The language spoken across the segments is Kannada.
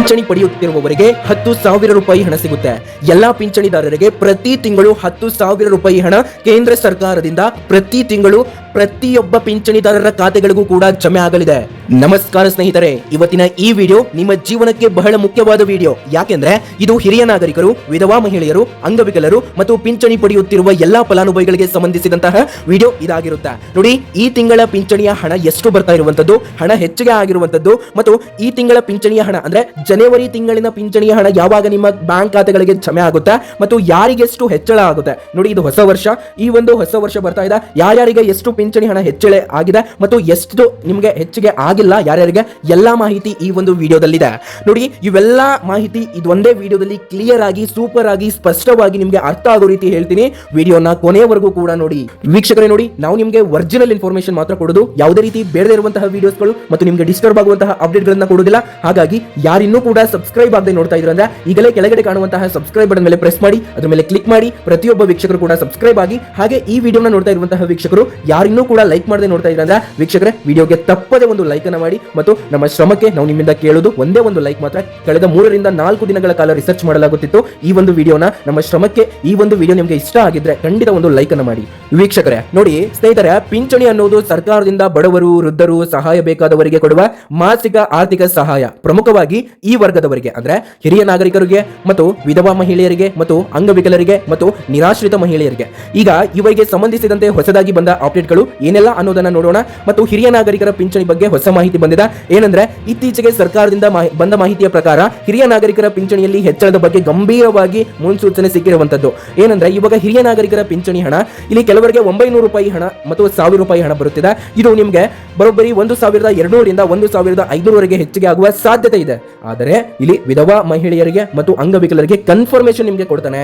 ಪಿಂಚಣಿ ಪಡೆಯುತ್ತಿರುವವರಿಗೆ 10,000 ರೂಪಾಯಿ ಹಣ ಸಿಗುತ್ತೆ. ಎಲ್ಲಾ ಪಿಂಚಣಿದಾರರಿಗೆ ಪ್ರತಿ ತಿಂಗಳು 10,000 ರೂಪಾಯಿ ಹಣ ಕೇಂದ್ರ ಸರ್ಕಾರದಿಂದ ಪ್ರತಿ ತಿಂಗಳು ಪ್ರತಿಯೊಬ್ಬ ಪಿಂಚಣಿದಾರರ ಖಾತೆಗಳಿಗೂ ಕೂಡ ಜಮೆ ಆಗಲಿದೆ. ನಮಸ್ಕಾರ ಸ್ನೇಹಿತರೆ, ಇವತ್ತಿನ ಈ ವಿಡಿಯೋ ನಿಮ್ಮ ಜೀವನಕ್ಕೆ ಬಹಳ ಮುಖ್ಯವಾದ ವಿಡಿಯೋ. ಯಾಕೆಂದ್ರೆ ಇದು ಹಿರಿಯ ನಾಗರಿಕರು, ವಿಧವಾ ಮಹಿಳೆಯರು, ಅಂಗವಿಕಲರು ಮತ್ತು ಪಿಂಚಣಿ ಪಡೆಯುತ್ತಿರುವ ಎಲ್ಲಾ ಫಲಾನುಭವಿಗಳಿಗೆ ಸಂಬಂಧಿಸಿದಂತಹ ವಿಡಿಯೋ ಇದಾಗಿರುತ್ತೆ. ನೋಡಿ, ಈ ತಿಂಗಳ ಪಿಂಚಣಿಯ ಹಣ ಎಷ್ಟು ಬರ್ತಾ ಇರುವಂತದ್ದು, ಹಣ ಹೆಚ್ಚಿಗೆ ಆಗಿರುವಂತದ್ದು ಮತ್ತು ಈ ತಿಂಗಳ ಪಿಂಚಣಿಯ ಹಣ ಅಂದ್ರೆ ಜನವರಿ ತಿಂಗಳಿನ ಪಿಂಚಣಿಯ ಹಣ ಯಾವಾಗ ನಿಮ್ಮ ಬ್ಯಾಂಕ್ ಖಾತೆಗಳಿಗೆ ಜಮೆ ಆಗುತ್ತೆ ಮತ್ತು ಯಾರಿಗೆಷ್ಟು ಹೆಚ್ಚಳ ಆಗುತ್ತೆ. ನೋಡಿ, ಇದು ಹೊಸ ವರ್ಷ, ಈ ಒಂದು ಹೊಸ ವರ್ಷ ಬರ್ತಾ ಇದೆ. ಯಾರ್ಯಾರಿಗೆ ಎಷ್ಟು ಪಿಂಚಣಿ ಹಣ ಹೆಚ್ಚಳ ಆಗಿದೆ ಮತ್ತು ಎಷ್ಟು ನಿಮಗೆ ಹೆಚ್ಚಿಗೆ ಆಗಿಲ್ಲ, ಯಾರ್ಯಾರಿಗೆ ಎಲ್ಲಾ ಮಾಹಿತಿ ಈ ಒಂದು ವಿಡಿಯೋದಲ್ಲಿದೆ. ನೋಡಿ, ಇವೆಲ್ಲ ಮಾಹಿತಿ ಇದೊಂದೇ ವಿಡಿಯೋದಲ್ಲಿ ಕ್ಲಿಯರ್ ಆಗಿ, ಸೂಪರ್ ಆಗಿ, ಸ್ಪಷ್ಟವಾಗಿ ನಿಮಗೆ ಅರ್ಥ ಆಗೋ ರೀತಿ ಹೇಳ್ತೀನಿ. ವಿಡಿಯೋನ ಕೊನೆಯವರೆಗೂ ಕೂಡ ನೋಡಿ. ವೀಕ್ಷಕರೇ, ನೋಡಿ, ನಾವು ನಿಮಗೆ ಒರಿಜಿನಲ್ ಇನ್ಫಾರ್ಮೇಶನ್ ಮಾತ್ರ ಕೊಡೋದು, ಯಾವುದೇ ರೀತಿ ಬೇಡದೇ ಇರುವಂತಹ ವಿಡಿಯೋಸ್ಗಳು ಮತ್ತು ನಿಮಗೆ ಡಿಸ್ಟರ್ಬ್ ಆಗುವಂತಹ ಅಪ್ಡೇಟ್ಗಳನ್ನ ಕೊಡೋದಿಲ್ಲ. ಹಾಗಾಗಿ ಯಾರಿನ್ನೂ ಕೂಡ ಸಬ್ಸ್ಕ್ರೈಬ್ ಆಗದೆ ನೋಡ್ತಾ ಇದ್ರೆ ಅಂದ್ರೆ ಈಗಲೇ ಕೆಳಗಡೆ ಕಾಣುವಂತಹ ಸಬ್ಸ್ಕ್ರೈಬ್ ಬಟನ್ ಮೇಲೆ ಪ್ರೆಸ್ ಮಾಡಿ, ಅದರ ಮೇಲೆ ಕ್ಲಿಕ್ ಮಾಡಿ. ಪ್ರತಿಯೊಬ್ಬ ವೀಕ್ಷಕರು ಕೂಡ ಸಬ್ಸ್ಕ್ರೈಬ್ ಆಗಿ. ಹಾಗೆ ಈ ವಿಡಿಯೋನ ನೋಡ್ತಾ ಇರುವಂತಹ ವೀಕ್ಷಕರು ಯಾರಿನ್ನೂ ಕೂಡ ಲೈಕ್ ಮಾಡದೆ ನೋಡ್ತಾ ಇದ್ರೆ ಅಂದ್ರೆ ವೀಕ್ಷಕರೇ, ವಿಡಿಯೋಗೆ ತಪ್ಪದೆ ಒಂದು ಲೈಕ್ ಅನ್ನ ಮಾಡಿ. ಮತ್ತು ನಮ್ಮ ಶ್ರಮಕ್ಕೆ ನಾವು ನಿಮ್ಮಿಂದ ಕೇಳೋದು ಒಂದೇ ಒಂದು ಲೈಕ್ ಮಾತ್ರ. ಕಳೆದ 3 ರಿಂದ 4 ದಿನಗಳ ಕಾಲ ರಿಸರ್ಚ್ ಮಾಡಲಾಗುತ್ತಿತ್ತು ಈ ಒಂದು ವಿಡಿಯೋನ. ನಮ್ಮ ಶ್ರಮಕ್ಕೆ ಈ ಒಂದು ವಿಡಿಯೋ ನಿಮಗೆ ಇಷ್ಟ ಆಗಿದ್ರೆ ಖಂಡಿತ ಒಂದು ಲೈಕ್ ಅನ್ನ ಮಾಡಿ. ವೀಕ್ಷಕರೇ, ನೋಡಿ ಸ್ನೇಹಿತರೆ, ಪಿಂಚಣಿ ಅನ್ನೋದು ಸರ್ಕಾರದಿಂದ ಬಡವರು, ವೃದ್ಧರು, ಸಹಾಯ ಬೇಕಾದವರಿಗೆ ಕೊಡುವ ಮಾಸಿಕ ಆರ್ಥಿಕ ಸಹಾಯ. ಪ್ರಮುಖವಾಗಿ ಈ ವರ್ಗದವರಿಗೆ ಅಂದ್ರೆ ಹಿರಿಯ ನಾಗರಿಕರಿಗೆ ಮತ್ತು ವಿಧವಾ ಮಹಿಳೆಯರಿಗೆ ಮತ್ತು ಅಂಗವಿಕಲರಿಗೆ ಮತ್ತು ನಿರಾಶ್ರಿತ ಮಹಿಳೆಯರಿಗೆ. ಈಗ ಇವರಿಗೆ ಸಂಬಂಧಿಸಿದಂತೆ ಹೊಸದಾಗಿ ಬಂದ ಅಪ್ಡೇಟ್ಗಳು ಏನೆಲ್ಲ ಅನ್ನೋದನ್ನ ನೋಡೋಣ. ಮತ್ತು ಹಿರಿಯ ನಾಗರಿಕರ ಪಿಂಚಣಿ ಬಗ್ಗೆ ಹೊಸ ಮಾಹಿತಿ ಬಂದಿದೆ. ಏನಂದ್ರೆ ಇತ್ತೀಚೆಗೆ ಸರ್ಕಾರದಿಂದ ಬಂದ ಮಾಹಿತಿಯ ಪ್ರಕಾರ ಹಿರಿಯ ನಾಗರಿಕರ ಪಿಂಚಣಿಯಲ್ಲಿ ಹೆಚ್ಚಳದ ಬಗ್ಗೆ ಗಂಭೀರವಾಗಿ ಮುನ್ಸೂಚನೆ ಸಿಕ್ಕಿರುವಂತದ್ದು. ಏನಂದ್ರೆ ಇವಾಗ ಹಿರಿಯ ನಾಗರಿಕರ ಪಿಂಚಣಿ ಹಣ ಇಲ್ಲಿ ಕೆಲವರಿಗೆ 900 ರೂಪಾಯಿ ಹಣ ಮತ್ತು 1,000 ರೂಪಾಯಿ ಹಣ ಬರುತ್ತಿದೆ. ಇದು ನಿಮಗೆ ಬರೋಬ್ಬರಿ 1,200 ರಿಂದ 1,500 ವರೆಗೆ ಹೆಚ್ಚಿಗೆ ಆಗುವ ಸಾಧ್ಯತೆ ಇದೆ. ಆದರೆ ಇಲ್ಲಿ ವಿಧವಾ ಮಹಿಳೆಯರಿಗೆ ಮತ್ತು ಅಂಗವಿಕಲರಿಗೆ ಕನ್ಫರ್ಮೇಶನ್ ನಿಮಗೆ ಕೊಡ್ತಾನೆ.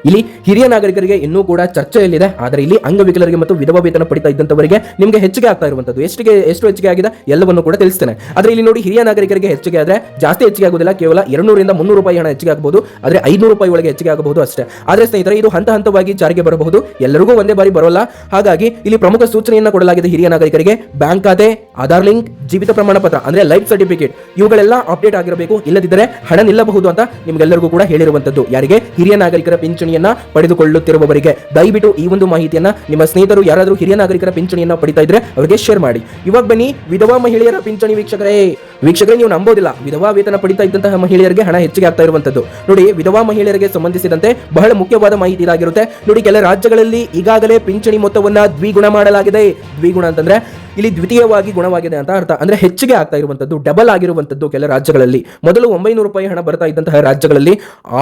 ಇಲ್ಲಿ ಹಿರಿಯ ನಾಗರಿಕರಿಗೆ ಇನ್ನೂ ಕೂಡ ಚರ್ಚೆಯಲ್ಲಿದೆ. ಆದರೆ ಇಲ್ಲಿ ಅಂಗವಿಕಲರಿಗೆ ಮತ್ತು ವಿಧವಾ ವೇತನ ಪಡಿತಾ ಇದ್ದಂತವರಿಗೆ ನಿಮಗೆ ಹೆಚ್ಚಿಗೆ ಆಗ್ತಾ ಇರುವಂತದ್ದು. ಎಷ್ಟು ಹೆಚ್ಚಿಗೆ ಆಗಿದೆ ಎಲ್ಲವನ್ನು ಕೂಡ ತಿಳಿಸ್ತೇನೆ. ಆದ್ರೆ ಇಲ್ಲಿ ನೋಡಿ, ಹಿರಿಯ ನಾಗರಿಕರಿಗೆ ಹೆಚ್ಚಿಗೆ ಆದ್ರೆ ಜಾಸ್ತಿ ಹೆಚ್ಚಿಗೆ ಆಗುದಿಲ್ಲ. ಕೇವಲ 200 ರಿಂದ 300 ರೂಪಾಯಿ ಹಣ ಹೆಚ್ಚಿಗೆ ಆಗಬಹುದು. ಆದ್ರೆ 500 ರೂಪಾಯಿ ಒಳಗೆ ಹೆಚ್ಚಿಗೆ ಆಗಬಹುದು ಅಷ್ಟೇ. ಆದ್ರೆ ಸ್ನೇಹಿತರೆ, ಇದು ಹಂತ ಹಂತವಾಗಿ ಜಾರಿಗೆ ಬರಬಹುದು, ಎಲ್ಲರಿಗೂ ಒಂದೇ ಬಾರಿ ಬರೋಲ್ಲ. ಹಾಗಾಗಿ ಇಲ್ಲಿ ಪ್ರಮುಖ ಸೂಚನೆಯನ್ನ ಕೊಡಲಾಗಿದೆ ಹಿರಿಯ ನಾಗರಿಕರಿಗೆ. ಬ್ಯಾಂಕ್ ಖಾತೆ, ಆಧಾರ್ ಲಿಂಕ್, ಜೀವಿತ ಪ್ರಮಾಣ ಪತ್ರ ಅಂದ್ರೆ ಲೈಫ್ ಸರ್ಟಿಫಿಕೇಟ್ ಇವುಗಳೆಲ್ಲ ಅಪ್ಡೇಟ್ ಆಗಿರಬೇಕು. ಇಲ್ಲದಿದ್ದರೆ ಹಣ ನಿಲ್ಲಬಹುದು ಅಂತ ನಿಮ್ಗೆಲ್ಲರಿಗೂ ಕೂಡ ಹೇಳಿರುವಂತದ್ದು. ಯಾರಿಗೆ? ಹಿರಿಯ ನಾಗರಿಕರ ಪಿಂಚಣಿಯನ್ನ ಪಡೆದುಕೊಳ್ಳುತ್ತಿರುವವರಿಗೆ. ದಯವಿಟ್ಟು ಈ ಒಂದು ಮಾಹಿತಿಯನ್ನ ನಿಮ್ಮ ಸ್ನೇಹಿತರು ಯಾರಾದರೂ ಹಿರಿಯ ನಾಗರಿಕರ ಪಿಂಚಣಿಯನ್ನ ಪಡಿತಾ ಇದ್ರೆ ಅವರಿಗೆ ಶೇರ್ ಮಾಡಿ. ಇವಾಗ ಬನ್ನಿ, ವಿಧವಾ ಮಹಿಳೆಯರ ಪಿಂಚಣಿ. ವೀಕ್ಷಕರೇ, ನೀವು ನಂಬೋದಿಲ್ಲ, ವಿಧವಾ ವೇತನ ಪಡಿತಾ ಇದ್ದಂತಹ ಮಹಿಳೆಯರಿಗೆ ಹಣ ಹೆಚ್ಚಿಗೆ ಆಗ್ತಾ ಇರುವಂತದ್ದು. ನೋಡಿ, ವಿಧವಾ ಮಹಿಳೆಯರಿಗೆ ಸಂಬಂಧಿಸಿದಂತೆ ಬಹಳ ಮುಖ್ಯವಾದ ಮಾಹಿತಿ ಇದಾಗಿರುತ್ತೆ. ನೋಡಿ, ಕೆಲ ರಾಜ್ಯಗಳಲ್ಲಿ ಈಗಾಗಲೇ ಪಿಂಚಣಿ ಮೊತ್ತವನ್ನ ದ್ವಿಗುಣ ಮಾಡಲಾಗಿದೆ. ದ್ವಿಗುಣ ಅಂತಂದ್ರೆ ಇಲ್ಲಿ ದ್ವಿತೀಯವಾಗಿ ಗುಣವಾಗಿದೆ ಅಂತ ಅರ್ಥ. ಅಂದ್ರೆ ಹೆಚ್ಚಿಗೆ ಆಗ್ತಾ ಇರುವಂತದ್ದು, ಡಬಲ್ ಆಗಿರುವಂತದ್ದು ಕೆಲ ರಾಜ್ಯಗಳಲ್ಲಿ. ಮೊದಲು 900 ರೂಪಾಯಿ ಹಣ ಬರ್ತಾ ಇದ್ದಂತಹ ರಾಜ್ಯಗಳಲ್ಲಿ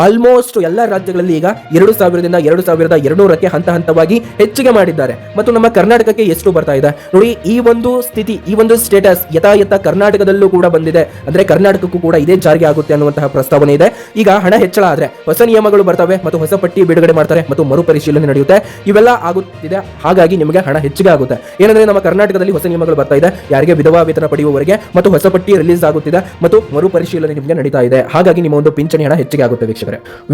ಆಲ್ಮೋಸ್ಟ್ ಎಲ್ಲ ರಾಜ್ಯಗಳಲ್ಲಿ ಈಗ 2,000 ದಿಂದ 2,200ಕ್ಕೆ ಹಂತ ಹಂತವಾಗಿ ಹೆಚ್ಚಿಗೆ ಮಾಡಿದ್ದಾರೆ. ಮತ್ತು ನಮ್ಮ ಕರ್ನಾಟಕಕ್ಕೆ ಎಷ್ಟು ಬರ್ತಾ ಇದೆ ನೋಡಿ, ಈ ಒಂದು ಸ್ಥಿತಿ, ಈ ಒಂದು ಸ್ಟೇಟಸ್ ಯಥಾಯಥ ಕರ್ನಾಟಕದಲ್ಲೂ ಕೂಡ ಬಂದಿದೆ. ಅಂದ್ರೆ ಕರ್ನಾಟಕಕ್ಕೂ ಕೂಡ ಇದೇ ಜಾರಿಗೆ ಆಗುತ್ತೆ ಅನ್ನುವಂತಹ ಪ್ರಸ್ತಾವನೆ ಇದೆ. ಈಗ ಹಣ ಹೆಚ್ಚಳ ಆದ್ರೆ ಹೊಸ ನಿಯಮಗಳು ಬರ್ತವೆ ಮತ್ತು ಹೊಸ ಪಟ್ಟಿ ಬಿಡುಗಡೆ ಮಾಡ್ತಾರೆ ಮತ್ತು ಮರುಪರಿಶೀಲನೆ ನಡೆಯುತ್ತೆ. ಇವೆಲ್ಲ ಆಗುತ್ತಿದೆ. ಹಾಗಾಗಿ ನಿಮಗೆ ಹಣ ಹೆಚ್ಚಿಗೆ ಆಗುತ್ತೆ. ಏನಂದ್ರೆ ನಮ್ಮ ಕರ್ನಾಟಕದಲ್ಲಿ ಹೊಸ ನಿಯಮಗಳು ಬರ್ತಾ ಇದೆ, ಯಾರಿಗೆ ವಿಧವಾ ವೇತನ ಪಡೆಯುವವರಿಗೆ, ಮತ್ತು ಹೊಸ ಪಟ್ಟಿ ರಿಲೀಸ್ ಆಗುತ್ತಿದೆ ಮತ್ತು ಮರುಪರಿಶೀಲನೆ ನಿಮಗೆ ನಡೀತಾ ಇದೆ. ಹಾಗಾಗಿ ನಿಮ್ಮ ಒಂದು ಪಿಂಚಣಿ ಹಣ ಹೆಚ್ಚಿಗೆ ಆಗುತ್ತೆ.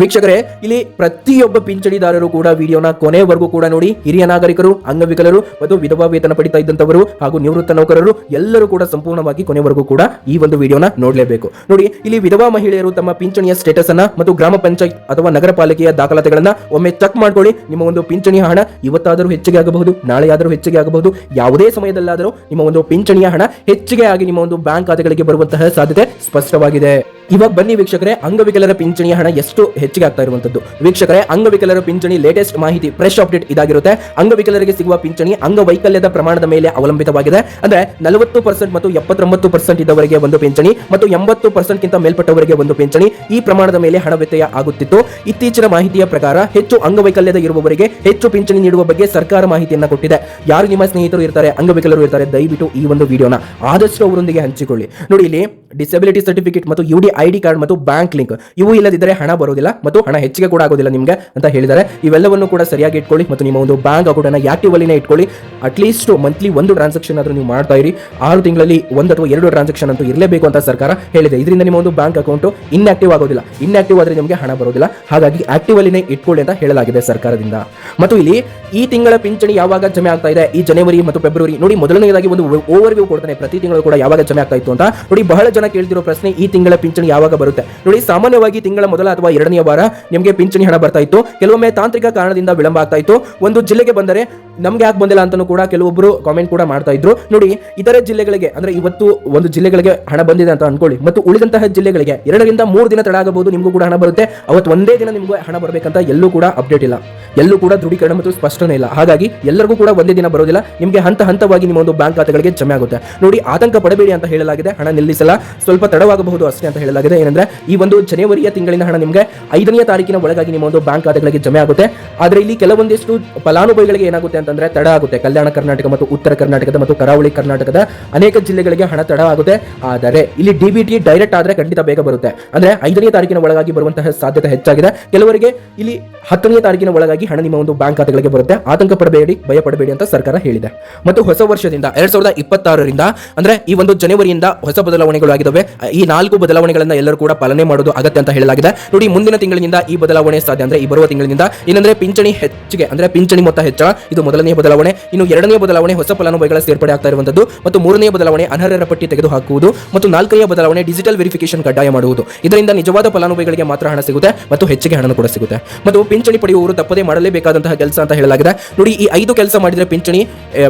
ವೀಕ್ಷಕರೇ, ಇಲ್ಲಿ ಪ್ರತಿಯೊಬ್ಬ ಪಿಂಚಣಿದಾರರು ಕೂಡ ವಿಡಿಯೋನ ಕೊನೆಯವರೆಗೂ ಕೂಡ ನೋಡಿ. ಹಿರಿಯ ನಾಗರಿಕರು, ಅಂಗವಿಕಲರು ಮತ್ತು ವಿಧವಾ ವೇತನ ಪಡಿತಾ ಇದ್ದಂತವರು ಹಾಗೂ ನಿವೃತ್ತ ನೌಕರರು ಎಲ್ಲರೂ ಕೂಡ ಸಂಪೂರ್ಣವಾಗಿ ಕೊನೆಯವರೆಗೂ ಕೂಡ ಈ ಒಂದು ವಿಡಿಯೋನ ನೋಡಲೇಬೇಕು. ನೋಡಿ, ಇಲ್ಲಿ ವಿಧವಾ ಮಹಿಳೆಯರು ತಮ್ಮ ಪಿಂಚಣಿಯ ಸ್ಟೇಟಸ್ ಅನ್ನ ಮತ್ತು ಗ್ರಾಮ ಪಂಚಾಯತ್ ಅಥವಾ ನಗರ ಪಾಲಿಕೆಯ ದಾಖಲಾತಿಗಳನ್ನ ಒಮ್ಮೆ ಚೆಕ್ ಮಾಡ್ಕೊಳ್ಳಿ. ನಿಮ್ಮ ಒಂದು ಪಿಂಚಣಿಯ ಹಣ ಇವತ್ತಾದರೂ ಹೆಚ್ಚಿಗೆ ಆಗಬಹುದು, ನಾಳೆ ಆದರೂ ಹೆಚ್ಚಿಗೆ ಆಗಬಹುದು, ಯಾವುದೇ ಸಮಯದಲ್ಲಾದರೂ ನಿಮ್ಮ ಒಂದು ಪಿಂಚಣಿಯ ಹಣ ಹೆಚ್ಚಿಗೆ ಆಗಿ ನಿಮ್ಮ ಒಂದು ಬ್ಯಾಂಕ್ ಖಾತೆಗಳಿಗೆ ಬರುವಂತಹ ಸಾಧ್ಯತೆ ಸ್ಪಷ್ಟವಾಗಿದೆ. ಇವಾಗ ಬನ್ನಿ ವೀಕ್ಷಕರೇ, ಅಂಗವಿಕಲರ ಪಿಂಚಣಿಯ ಹಣ ಎಷ್ಟು ಹೆಚ್ಚಿಗೆ ಆಗ್ತಾ ಇರುವಂತದ್ದು. ವೀಕ್ಷಕರೇ, ಅಂಗವಿಕಲರ ಪಿಂಚಣಿ ಲೇಟೆಸ್ಟ್ ಮಾಹಿತಿ, ಫ್ರೆಶ್ ಅಪ್ಡೇಟ್ ಇದಾಗಿರುತ್ತೆ. ಅಂಗವಿಕಲರಿಗೆ ಸಿಗುವ ಪಿಂಚಣಿ ಅಂಗವೈಕಲ್ಯದ ಪ್ರಮಾಣದ ಮೇಲೆ ಅವಲಂಬಿತವಾಗಿದೆ. ಅಂದ್ರೆ 40% ಮತ್ತು 79% ಇದ್ದವರಿಗೆ ಒಂದು ಪಿಂಚಣಿ ಮತ್ತು 80% ಗಿಂತ ಮೇಲ್ಪಟ್ಟವರಿಗೆ ಒಂದು ಪಿಂಚಣಿ. ಈ ಪ್ರಮಾಣದ ಮೇಲೆ ಹಣ ವ್ಯತ್ಯಯ ಆಗುತ್ತಿತ್ತು. ಇತ್ತೀಚಿನ ಮಾಹಿತಿಯ ಪ್ರಕಾರ ಹೆಚ್ಚು ಅಂಗವೈಕಲ್ಯದ ಇರುವವರಿಗೆ ಹೆಚ್ಚು ಪಿಂಚಣಿ ನೀಡುವ ಬಗ್ಗೆ ಸರ್ಕಾರ ಮಾಹಿತಿಯನ್ನ ಕೊಟ್ಟಿದೆ. ಯಾರು ನಿಮ್ಮ ಸ್ನೇಹಿತರು ಇರ್ತಾರೆ, ಅಂಗವಿಕಲರು ಇರ್ತಾರೆ, ದಯವಿಟ್ಟು ಈ ಒಂದು ವಿಡಿಯೋನ ಆದಷ್ಟು ಅವರೊಂದಿಗೆ ಹಂಚಿಕೊಳ್ಳಿ. ನೋಡಿ, ಇಲ್ಲಿ ಡಿಸಬಿಲಿಟಿ ಸರ್ಟಿಫಿಕೇಟ್ ಮತ್ತು UD ID ಕಾರ್ಡ್ ಮತ್ತು ಬ್ಯಾಂಕ್ ಲಿಂಕ್ ಇವು ಇಲ್ಲದಿದ್ದರೆ ಹಣ ಬರೋದಿಲ್ಲ ಮತ್ತು ಹಣ ಹೆಚ್ಚಿಗೆ ಕೂಡ ಆಗೋದಿಲ್ಲ ನಿಮಗೆ ಅಂತ ಹೇಳಿದ್ದಾರೆ. ಇವೆಲ್ಲವನ್ನು ಕೂಡ ಸರಿಯಾಗಿ ಇಟ್ಕೊಳ್ಳಿ ಮತ್ತು ನಿಮ್ಮ ಒಂದು ಬ್ಯಾಂಕ್ ಅಕೌಂಟ್ ಅನ್ನು ಆಕ್ಟಿವ್ ಅಲ್ಲಿನೇ ಇಟ್ಕೊಳ್ಳಿ. ಅಟ್ಲೀಸ್ಟ್ ಮಂತ್ಲಿ 1 ಟ್ರಾನ್ಸಾಕ್ಷನ್ ಆದ್ರೂ ನೀವು ಮಾಡ್ತಾ ಇರಿ. 6 ತಿಂಗಳಲ್ಲಿ 1 ಅಥವಾ 2 ಟ್ರಾನ್ಸಾಕ್ಷನ್ ಅಂತೂ ಇರಲೇಬೇಕು ಅಂತ ಸರ್ಕಾರ ಹೇಳಿದೆ. ಇದರಿಂದ ನಿಮ್ಮ ಒಂದು ಬ್ಯಾಂಕ್ ಅಕೌಂಟ್ ಇನ್ಆಕ್ಟಿವ್ ಆಗೋದಿಲ್ಲ. ಇನ್ಆಕ್ಟಿವ್ ಆದ್ರೆ ನಿಮಗೆ ಹಣ ಬರೋದಿಲ್ಲ. ಹಾಗಾಗಿ ಆಕ್ಟಿವ್ ಅಲ್ಲಿನೇ ಇಟ್ಕೊಳ್ಳಿ ಅಂತ ಹೇಳಲಾಗಿದೆ ಸರ್ಕಾರದಿಂದ. ಮತ್ತು ಇಲ್ಲಿ ಈ ತಿಂಗಳ ಪಿಂಚಣಿ ಯಾವಾಗ ಜಮೆ ಆಗ್ತಾ ಇದೆ, ಈ ಜನವರಿ ಮತ್ತು ಫೆಬ್ರವರಿ ನೋಡಿ. ಮೊದಲನೆಯದಾಗಿ ಒಂದು ಓವರ್ ವ್ಯೂ ಕೊಡ್ತಾನೆ, ಪ್ರತಿ ತಿಂಗಳು ಕೂಡ ಯಾವಾಗ ಜಮೆ ಆಗ್ತಾ ಇತ್ತು ಅಂತ ನೋಡಿ. ಬಹಳ ಜನ ಕೇಳ್ತಿರೋ ಪ್ರಶ್ನೆ, ಈ ತಿಂಗಳ ಪಿಂಚಣಿ ಯಾವಾಗ ಬರುತ್ತೆ? ನೋಡಿ, ಸಾಮಾನ್ಯವಾಗಿ ತಿಂಗಳ ಮೊದಲ ಅಥವಾ ಎರಡನೆಯ ವಾರ ನಿಮಗೆ ಪಿಂಚಣಿ ಹಣ ಬರ್ತಾ ಇತ್ತು. ಕೆಲವೊಮ್ಮೆ ತಾಂತ್ರಿಕ ಕಾರಣದಿಂದ ವಿಳಂಬ ಆಗ್ತಾ ಇತ್ತು. ಒಂದು ಜಿಲ್ಲೆಗೆ ಬಂದರೆ ನಮ್ಗೆ ಯಾಕೆ ಬಂದಿಲ್ಲ ಅಂತಾನೂ ಕೂಡ ಕೆಲವೊಬ್ಬರು ಕಾಮೆಂಟ್ ಕೂಡ ಮಾಡ್ತಾ ಇದ್ರು. ನೋಡಿ, ಇತರೆ ಜಿಲ್ಲೆಗಳಿಗೆ ಅಂದ್ರೆ ಇವತ್ತು ಒಂದು ಜಿಲ್ಲೆಗಳಿಗೆ ಹಣ ಬಂದಿದೆ ಅಂತ ಅನ್ಕೊಳ್ಳಿ, ಮತ್ತು ಉಳಿದಂತಹ ಜಿಲ್ಲೆಗಳಿಗೆ 2 ರಿಂದ 3 ದಿನ ತಡ ಆಗಬಹುದು, ನಿಮಗೂ ಕೂಡ ಹಣ ಬರುತ್ತೆ. ಅವತ್ತು ಒಂದೇ ದಿನ ನಿಮಗೂ ಹಣ ಬರಬೇಕಂತ ಎಲ್ಲೂ ಕೂಡ ಅಪ್ಡೇಟ್ ಇಲ್ಲ, ಎಲ್ಲೂ ಕೂಡ ದೃಢೀಕರಣ ಮತ್ತು ಸ್ಪಷ್ಟನೆ ಇಲ್ಲ. ಹಾಗಾಗಿ ಎಲ್ಲರಿಗೂ ಕೂಡ ಒಂದೇ ದಿನ ಬರೋದಿಲ್ಲ, ನಿಮಗೆ ಹಂತವಾಗಿ ನಿಮ್ಮ ಒಂದು ಬ್ಯಾಂಕ್ ಖಾತೆಗಳಿಗೆ ಜಮೆ ಆಗುತ್ತೆ. ನೋಡಿ, ಆತಂಕ ಪಡಬೇಡಿ ಅಂತ ಹೇಳಲಾಗಿದೆ. ಹಣ ನಿಲ್ಲಿಸಲ್ಲ, ಸ್ವಲ್ಪ ತಡವಾಗಬಹುದು ಅಷ್ಟೇ ಅಂತ ಹೇಳಲಾಗಿದೆ. ಏನಂದ್ರೆ ಈ ಒಂದು ಜನವರಿಯ ತಿಂಗಳಿನ ಹಣ ನಿಮಗೆ 5ನೇ ತಾರೀಕಿನ ಒಳಗಾಗಿ ನಿಮ್ಮ ಒಂದು ಬ್ಯಾಂಕ್ ಖಾತೆಗಳಿಗೆ ಜಮೆ ಆಗುತ್ತೆ. ಆದ್ರೆ ಇಲ್ಲಿ ಕೆಲವೊಂದಿಷ್ಟು ಫಲಾನುಭವಿಗಳಿಗೆ ಏನಾಗುತ್ತೆ ಅಂತಂದ್ರೆ ತಡ ಆಗುತ್ತೆ. ಕಲ್ಯಾಣ ಕರ್ನಾಟಕ ಮತ್ತು ಉತ್ತರ ಕರ್ನಾಟಕದ ಮತ್ತು ಕರಾವಳಿ ಕರ್ನಾಟಕದ ಅನೇಕ ಜಿಲ್ಲೆಗಳಿಗೆ ಹಣ ತಡ ಆಗುತ್ತೆ. ಆದರೆ ಇಲ್ಲಿ ಡಿಬಿಟಿ ಡೈರೆಕ್ಟ್ ಆದ್ರೆ ಖಂಡಿತ ಬೇಗ ಬರುತ್ತೆ. ಅಂದ್ರೆ 5ನೇ ತಾರೀಕಿನ ಒಳಗಾಗಿ ಬರುವಂತಹ ಸಾಧ್ಯತೆ ಹೆಚ್ಚಾಗಿದೆ. ಕೆಲವರಿಗೆ ಇಲ್ಲಿ 10ನೇ ತಾರೀಕಿನ ಒಳಗಾಗಿ ಹಣ ನಿಮ್ಮ ಒಂದು ಬ್ಯಾಂಕ್ ಖಾತೆಗಳಿಗೆ ಬರುತ್ತೆ. ಆತಂಕ ಪಡಬೇಡಿ, ಭಯ ಪಡಬೇಡಿ ಅಂತ ಸರ್ಕಾರ ಹೇಳಿದೆ. ಮತ್ತು ಹೊಸ ವರ್ಷದಿಂದ 2026ರಿಂದ ಅಂದ್ರೆ ಈ ಒಂದು ಜನವರಿಯಿಂದ ಹೊಸ ಬದಲಾವಣೆಗಳು ಆಗಿದ್ದಾವೆ. ಈ 4 ಬದಲಾವಣೆಗಳನ್ನ ಎಲ್ಲರೂ ಕೂಡ ಪಾಲನೆ ಮಾಡೋದು ಅಗತ್ಯ ಅಂತ ಹೇಳಲಾಗಿದೆ. ನೋಡಿ, ಮುಂದಿನ ತಿಂಗಳಿನಿಂದ ಈ ಬದಲಾವಣೆ ಸಾಧ್ಯ. ಅಂದ್ರೆ ಈ ಬರುವ ತಿಂಗಳಿನಿಂದ ಏನಂದ್ರೆ ಪಿಂಚಣಿ ಹೆಚ್ಚಿಗೆ, ಅಂದ್ರೆ ಪಿಂಚಣಿ ಮೊತ್ತ ಹೆಚ್ಚಳ, ಇದು ಮೊದಲನೇ ಬದಲಾವಣೆ. ಇನ್ನು 2ನೇ ಬದಲಾವಣೆ ಹೊಸ ಫಲಾನುಭವಿಗಳ ಸೇರ್ಪಡೆ ಆಗ್ತಾ ಇರುವಂತದ್ದು, ಮತ್ತು 3ನೇ ಬದಲಾವಣೆ ಅನರ್ಹರ ಪಟ್ಟಿ ತೆಗೆದುಹಾಕುವುದು, ಮತ್ತು 4ನೇ ಬದಲಾವಣೆ ಡಿಜಿಟಲ್ ವೆರಿಫಿಕೇಶನ್ ಕಡ್ಡಾಯ ಮಾಡುವುದು. ಇದರಿಂದ ನಿಜವಾದ ಫಲಾನುಭವಿಗಳಿಗೆ ಮಾತ್ರ ಹಣ ಸಿಗುತ್ತೆ ಮತ್ತು ಹೆಚ್ಚಿಗೆ ಹಣ ಕೂಡ ಸಿಗುತ್ತೆ. ಮತ್ತು ಪಿಂಚಣಿ ಪಡೆಯುವವರು ತಪ್ಪದೇ ಮಾಡಲೇಬೇಕಾದಂತಹ ಕೆಲಸ ಅಂತ ಹೇಳಲಾಗಿದೆ. ನೋಡಿ, ಈ 5 ಕೆಲಸ ಮಾಡಿದ್ರೆ ಪಿಂಚಣಿ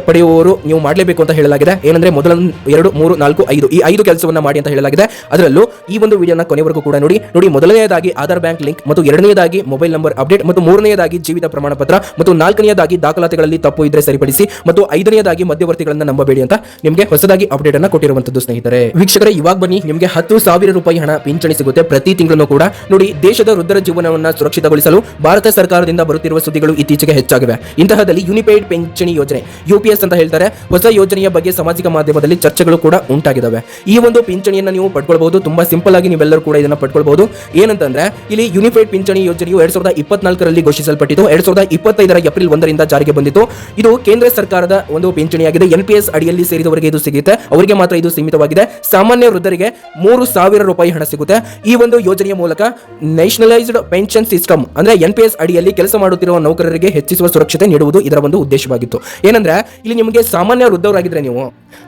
ಪಡೆಯುವವರು ನೀವು ಮಾಡಲೇಬೇಕು ಅಂತ ಹೇಳಲಾಗಿದೆ. ಏನಂದ್ರೆ ಮೊದಲ 2, 3, 4, 5 ಈ 5 ಕೆಲಸವನ್ನ ಮಾಡಿ ಅಂತ ಹೇಳಲಾಗಿದೆ. ಅದರಲ್ಲೂ ಈ ಒಂದು ವಿಡಿಯೋನ ಕೊನೆವರೆಗೂ ಕೂಡ ನೋಡಿ. ಮೊದಲನೆಯದಾಗಿ ಆಧಾರ್ ಬ್ಯಾಂಕ್ ಲಿಂಕ್, ಮತ್ತು 2ನೇದಾಗಿ ಮೊಬೈಲ್ ನಂಬರ್ ಅಪ್ಡೇಟ್, ಮತ್ತು 3ನೇದಾಗಿ ಜೀವಿತ ಪ್ರಮಾಣ ಪತ್ರ, ಮತ್ತು 4ನೇದಾಗಿ ದಾಖಲಾತಿಗಳಲ್ಲಿ ತಪ್ಪು ಇದ್ರೆ ಸರಿಪಡಿಸಿ, ಮತ್ತು 5ನೇದಾಗಿ ಮಧ್ಯವರ್ತಿಗಳನ್ನ ನಂಬಬೇಡಿ ಅಂತ ನಿಮಗೆ ಹೊಸದಾಗಿ ಅಪ್ಡೇಟ್ ಅನ್ನ ಕೊಟ್ಟಿರುವಂತದ್ದು ಸ್ನೇಹಿತರೆ. ವೀಕ್ಷಕರೇ, ಇವಾಗ ಬನ್ನಿ, ನಿಮಗೆ 10,000 ರೂಪಾಯಿ ಹಣ ಪಿಂಚಣಿ ಸಿಗುತ್ತೆ ಪ್ರತಿ ತಿಂಗಳು ಕೂಡ. ನೋಡಿ, ದೇಶದ ವೃದ್ಧರ ಜೀವನವನ್ನ ಸುರಕ್ಷಿತಗೊಳಿಸಲು ಭಾರತ ಸರ್ಕಾರದಿಂದ ಬರುತ್ತಿರುವ ಸುದ್ದಿಗಳು ಇತ್ತೀಚೆಗೆ ಹೆಚ್ಚಾಗಿವೆ. ಇಂತಹದಲ್ಲಿ ಯುನಿಪೈಡ್ ಪಿಂಚಣಿ ಯೋಜನೆ, UPS ಅಂತ ಹೇಳ್ತಾರೆ, ಹೊಸ ಯೋಜನೆಯ ಬಗ್ಗೆ ಸಾಮಾಜಿಕ ಮಾಧ್ಯಮದಲ್ಲಿ ಚರ್ಚೆಗಳು ಕೂಡ ಉಂಟಾಗಿದ್ದಾವೆ. ಈ ಒಂದು ಪಿಂಚಣಿಯನ್ನ ನೀವು ಪಡ್ಕೊಳ್ಬಹುದು. ತುಂಬಾ ಸಿಂಪಲ್ ಆಗಿ ನೀವೆಲ್ಲರೂ ಕೂಡ ಇದನ್ನ ಪಡ್ಕೊಳ್ಬಹುದು. ಏನಂತಂದ್ರೆ ಇಲ್ಲಿ ಯುನಿಫೈಡ್ ಪಿಂಚಣಿ ಯೋಜನೆಯು 2024ರಲ್ಲಿ ಘೋಷಿಸಲ್ಪಟ್ಟಿತು. 2025ರ ಏಪ್ರಿಲ್ 1ರಿಂದ ಜಾರಿಗೆ ಬಂದಿತು. ಇದು ಕೇಂದ್ರ ಸರ್ಕಾರದ ಒಂದು ಪಿಂಚಣಿಯಾಗಿದೆ. NPS ಅಡಿಯಲ್ಲಿ ಸೇರಿದವರಿಗೆ ಇದು ಸಿಗುತ್ತೆ, ಅವರಿಗೆ ಮಾತ್ರ ಇದು ಸೀಮಿತವಾಗಿದೆ. ಸಾಮಾನ್ಯ ವೃದ್ಧರಿಗೆ 3,000 ರೂಪಾಯಿ ಹಣ ಸಿಗುತ್ತೆ. ಈ ಒಂದು ಯೋಜನೆಯ ಮೂಲಕ ನ್ಯಾಷನಲೈಸ್ಡ್ ಪೆನ್ಷನ್ ಸಿಸ್ಟಮ್ ಅಂದ್ರೆ NPS ಅಡಿಯಲ್ಲಿ ಕೆಲಸ ಮಾಡುತ್ತಿರುವ ನೌಕರರಿಗೆ ಹೆಚ್ಚಿಸುವ ಸುರಕ್ಷತೆ ನೀಡುವುದು ಇದರ ಒಂದು ಉದ್ದೇಶವಾಗಿತ್ತು. ಏನಂದ್ರೆ ಇಲ್ಲಿ ನಿಮಗೆ ಸಾಮಾನ್ಯ ವೃದ್ಧರಾಗಿದ್ರೆ, ನೀವು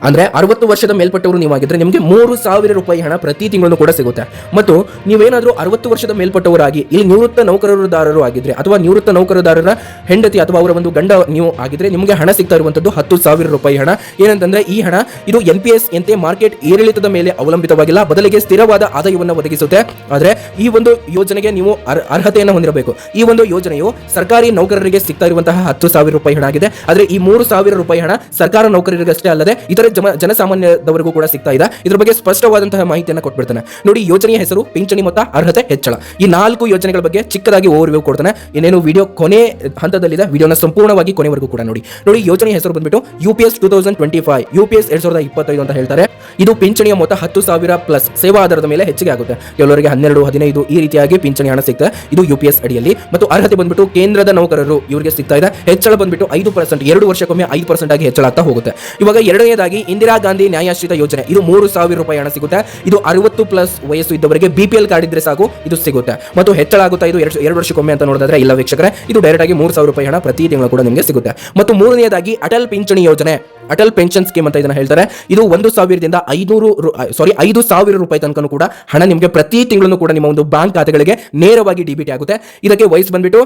ಅಂದ್ರೆ 60 ವರ್ಷದ ಮೇಲ್ಪಟ್ಟವರು ನೀವಾಗಿದ್ರೆ ನಿಮಗೆ 3,000 ರೂಪಾಯಿ ಹಣ ಪ್ರತಿ ತಿಂಗಳು ಕೂಡ ಸಿಗುತ್ತೆ. ಮತ್ತು ನೀವೇನಾದ್ರೂ 60 ವರ್ಷದ ಮೇಲ್ಪಟ್ಟವರಾಗಿ ಇಲ್ಲಿ ನಿವೃತ್ತ ನೌಕರದಾರರು ಆಗಿದ್ರೆ, ಅಥವಾ ನಿವೃತ್ತ ನೌಕರದಾರರ ಹೆಂಡತಿ ಅಥವಾ ಅವರ ಒಂದು ಗಂಡ ನೀವು ಆಗಿದ್ರೆ, ನಿಮಗೆ ಹಣ ಸಿಗ್ತಾ ಇರುವಂತದ್ದು 10,000 ರೂಪಾಯಿ ಹಣ. ಏನಂತಂದ್ರೆ ಈ ಹಣ ಇದು NPS ಯಂತೆ ಮಾರ್ಕೆಟ್ ಏರಿಳಿತದ ಮೇಲೆ ಅವಲಂಬಿತವಾಗಿಲ್ಲ, ಬದಲಿಗೆ ಸ್ಥಿರವಾದ ಆದಾಯವನ್ನು ಒದಗಿಸುತ್ತೆ. ಆದ್ರೆ ಈ ಒಂದು ಯೋಜನೆಗೆ ನೀವು ಅರ್ಹತೆಯನ್ನು ಹೊಂದಿರಬೇಕು. ಈ ಒಂದು ಯೋಜನೆಯು ಸರ್ಕಾರಿ ನೌಕರರಿಗೆ ಸಿಗ್ತಾ ಇರುವಂತಹ 10,000 ರೂಪಾಯಿ ಹಣ ಆಗಿದೆ. ಆದ್ರೆ ಈ 3,000 ರೂಪಾಯಿ ಹಣ ಸರ್ಕಾರ ನೌಕರರಿಗಷ್ಟೇ ಅಲ್ಲದೆ ಇತರೆ ಜನಸಾಮಾನ್ಯದವರಿಗೂ ಕೂಡ ಸಿಗ್ತಾ ಇದೆ. ಇದ್ರ ಬಗ್ಗೆ ಸ್ಪಷ್ಟವಾದಂತಹ ಮಾಹಿತಿಯನ್ನು ಕೊಟ್ಬಿಡ್ತಾನೆ. ನೋಡಿ, ಯೋಜನೆಯ ಹೆಸರು ಪಿಂಚಣಿ ಮೊತ್ತ ಅರ್ಹತೆ ಹೆಚ್ಚಳ. ಈ 4 ಯೋಜನೆಗಳ ಬಗ್ಗೆ ಚಿಕ್ಕದಾಗಿ ಓವರ್ವ್ಯೂ ಕೊಡ್ತಾನೆ. ಇನ್ನೇನು ವಿಡಿಯೋ ಕೊನೆ ಹಂತದಲ್ಲಿದೆ, ವಿಡಿಯೋನ ಸಂಪೂರ್ಣವಾಗಿ ಕೊನೆವರೆಗೂ ಕೂಡ ನೋಡಿ. ಯೋಜನೆಯ ಹೆಸರು ಬಂದ್ಬಿಟ್ಟು UPS 2025, UPS 2025 ಅಂತ ಹೇಳ್ತಾರೆ. ಇದು ಪಿಂಚಣಿಯ ಮೊತ್ತ 10,000 ಪ್ಲಸ್ ಸೇವಾ ಆಧಾರದ ಮೇಲೆ ಹೆಚ್ಚಿಗೆ ಆಗುತ್ತೆ. ಕೆಲವರಿಗೆ 12, 15 ಈ ರೀತಿಯಾಗಿ ಪಿಂಚಣಿ ಹಣ ಸಿಗ್ತದೆ. ಇದು UPS ಅಡಿಯಲ್ಲಿ. ಮತ್ತು ಅರ್ಹತೆ ಬಂದ್ಬಿಟ್ಟು ಕೇಂದ್ರದ ನೌಕರರು ಇವರಿಗೆ ಸಿಗ್ತಾ ಇದೆ. ಹೆಚ್ಚಳ ಬಂದ್ಬಿಟ್ಟು 5%, 2 ವರ್ಷಕ್ಕೊಮ್ಮೆ 5% ಆಗಿ ಹೆಚ್ಚಳ ಆಗ್ತಾ ಹೋಗುತ್ತೆ. ಇವಾಗ 2ನೇದಾಗಿ ಇಂದಿರಾ ಗಾಂಧಿ ನ್ಯಾಯಾಶ್ರಿತ ಯೋಜನೆ, ಇದು 3,000 ರೂಪಾಯಿ ಹಣ ಸಿಗುತ್ತೆ. ಇದು 60 ಪ್ಲಸ್ ವಯಸ್ಸು ಇದ್ದವರಿಗೆ BPL ಕಾರ್ಡ್ ಇದ್ರೆ ಸಾಕು, ಇದು ಸಿಗುತ್ತೆ. ಮತ್ತು ಹೆಚ್ಚಳ ಆಗುತ್ತಾ ಇದು 2 ವರ್ಷಕ್ಕೊಮ್ಮೆ ಅಂತ ನೋಡಿದ್ರೆ ಇಲ್ಲ ವೀಕ್ಷಕರೇ, ಇದು ಡೈರೆಕ್ಟ್ ಆಗಿ 3,000 ರೂಪಾಯಿ ಹಣ ಪ್ರತಿ ತಿಂಗಳು ಕೂಡ ನಿಮಗೆ ಸಿಗುತ್ತೆ. ಮತ್ತು 3ನೇದಾಗಿ ಅಟಲ್ ಪಿಂಚಣಿ ಯೋಜನೆ, ಅಟಲ್ ಪೆನ್ಷನ್ ಸ್ಕೀಮ್ ಅಂತ ಇದನ್ನ ಹೇಳ್ತಾರೆ. ಇದು 1,000ದಿಂದ 5,000 ರೂಪಾಯಿ ತನಕ ಕೂಡ ಹಣ ನಿಮಗೆ ಪ್ರತಿ ತಿಂಗಳು ಕೂಡ ನಿಮ್ಮ ಒಂದು ಬ್ಯಾಂಕ್ ಖಾತೆಗಳಿಗೆ ನೇರವಾಗಿ ಡಿಬಿಟಿ ಆಗುತ್ತೆ. ಇದಕ್ಕೆ ವಯಸ್ಸು ಬಂದ್ಬಿಟ್ಟು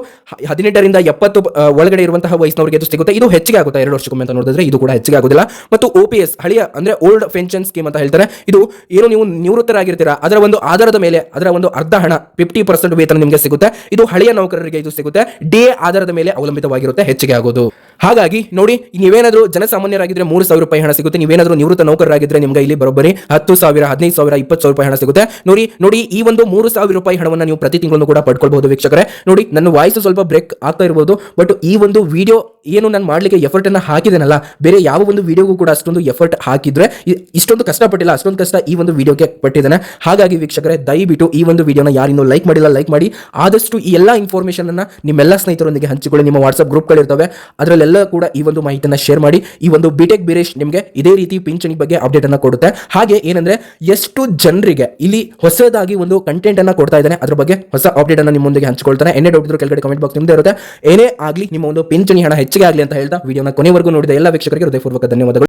18ರಿಂದ 70 ಒಳಗಡೆ ಇರುವಂತಹ ವಯಸ್ಸಿನವರಿಗೆ ಇದು ಸಿಗುತ್ತೆ. ಇದು ಹೆಚ್ಚಿಗೆ ಆಗುತ್ತೆ 2 ವರ್ಷಕ್ಕೊಮ್ಮೆ ಅಂತ ನೋಡಿದ್ರೆ, ಇದು ಕೂಡ ಹೆಚ್ಚಿಗೆ ಆಗೋದಿಲ್ಲ. ಮತ್ತು OPS ಹಳೆಯ ಅಂದ್ರೆ ಓಲ್ಡ್ ಪೆನ್ಷನ್ ಸ್ಕೀಮ್ ಅಂತ ಹೇಳ್ತಾರೆ. ಇದು ಏನು ನೀವು ನಿವೃತ್ತರಾಗಿರ್ತೀರಾ ಅದರ ಒಂದು ಆಧಾರದ ಮೇಲೆ ಅದರ ಒಂದು ಅರ್ಧ ಹಣ 50% ವೇತನ ನಿಮಗೆ ಸಿಗುತ್ತೆ. ಇದು ಹಳೆಯ ನೌಕರರಿಗೆ ಇದು ಸಿಗುತ್ತೆ. DA ಆಧಾರದ ಮೇಲೆ ಅವಲಂಬಿತವಾಗಿರುತ್ತೆ ಹೆಚ್ಚಿಗೆ ಆಗೋದು. ಹಾಗಾಗಿ ನೋಡಿ, ನೀವೇನಾದ್ರೂ ಜನಸಾಮಾನ್ಯರಾಗಿದ್ರೆ 3,000 ರೂಪಾಯಿ ಹಣ ಸಿಗುತ್ತೆ. ನೀವೇನಾದ್ರೂ ನಿವೃತ್ತ ನೌಕರರಾಗಿದ್ರೆ ನಿಮ್ಗೆ ಇಲ್ಲಿ ಬರೋಬ್ಬರಿ 10,000, 15,000, 20,000 ರೂಪಾಯಿ ಹಣ ಸಿಗುತ್ತೆ. ನೋಡಿ ಈ ಒಂದು 3,000 ರೂಪಾಯಿ ಹಣವನ್ನು ನೀವು ಪ್ರತಿ ತಿಂಗಳು ಕೂಡ ಪಡ್ಕೊಳ್ಬಹುದು ವೀಕ್ಷಕರೇ. ನೋಡಿ, ನನ್ನ ವಾಯ್ಸ್ ಸ್ವಲ್ಪ ಬ್ರೇಕ್ ಆಗ್ತಾ ಇರಬಹುದು, ಬಟ್ ಈ ಒಂದು ವಿಡಿಯೋ ಏನು ನಾನು ಮಾಡ್ಲಿಕ್ಕೆ ಎಫರ್ಟ್ ಅನ್ನ ಹಾಕಿದೇನಲ್ಲ, ಬೇರೆ ಯಾವ ಒಂದು ವಿಡಿಯೋಗೂ ಕೂಡ ಅಷ್ಟೊಂದು ಎಫರ್ಟ್ ಹಾಕಿದ್ರೆ ಇಷ್ಟೊಂದು ಕಷ್ಟಪಟ್ಟಿಲ್ಲ, ಅಷ್ಟೊಂದು ಕಷ್ಟ ಈ ಒಂದು ವಿಡಿಯೋಗೆ ಪಟ್ಟಿದ್ದಾನೆ. ಹಾಗಾಗಿ ವೀಕ್ಷಕರೇ, ದಯವಿಟ್ಟು ಈ ಒಂದು ವಿಡಿಯೋನ ಯಾರಿನ್ನೂ ಲೈಕ್ ಮಾಡಿಲ್ಲ, ಲೈಕ್ ಮಾಡಿ. ಆದಷ್ಟು ಈ ಎಲ್ಲ ಇನ್ಫಾರ್ಮೇಶನ್ ಅನ್ನ ನಿಮ್ಮೆಲ್ಲ ಸ್ನೇಹಿತರೊಂದಿಗೆ ಹಂಚಿಕೊಳ್ಳಿ. ನಿಮ್ಮ ವಾಟ್ಸ್ಆಪ್ ಗ್ರೂಪ್ಗಳಿರ್ತವೆ, ಅದರಲ್ಲೆಲ್ಲ ಕೂಡ ಈ ಒಂದು ಮಾಹಿತಿಯನ್ನು ಶೇರ್ ಮಾಡಿ. ಈ ಒಂದು ಬಿಟೆಕ್ ಬೀರೇಶ್ ನಿಮಗೆ ಇದೇ ರೀತಿ ಪಿಂಚಣಿ ಬಗ್ಗೆ ಅಪ್ಡೇಟ್ ಅನ್ನ ಕೊಡುತ್ತೆ. ಹಾಗೆ ಏನಂದ್ರೆ ಎಷ್ಟು ಜನರಿಗೆ ಇಲ್ಲಿ ಹೊಸದಾಗಿ ಒಂದು ಕಂಟೆಂಟ್ ಅನ್ನ ಕೊಡ್ತಾ ಇದ್ದಾನೆ, ಅದ್ರ ಬಗ್ಗೆ ಹೊಸ ಅಪ್ಡೇಟ್ ಅನ್ನ ನಿಮ್ಮೊಂದಿಗೆ ಹಂಚಿಕೊಳ್ತಾನೆ. ಏನೇ ಡೌಟ್ ಇದ್ರೂ ಕೆಳಗಡೆ ಕಮೆಂಟ್ ಬಾಕ್ಸ್ ನಿಮ್ಮದೇ ಇರುತ್ತೆ. ಏನೇ ಆಗಲಿ ನಿಮ್ಮ ಒಂದು ಪಿಂಚಣಿ ಹಣ ಹೆಚ್ಚಿಗೆ ಆಗಲಿ ಅಂತ ಹೇಳ್ತಾ ವಿಡಿಯೋನ ಕೊನೆವರೆಗೂ ನೋಡಿದ ಎಲ್ಲ ವೀಕ್ಷಕರಿಗೆ ಹೃದಯಪೂರ್ವಕ ಧನ್ಯವಾದಗಳು.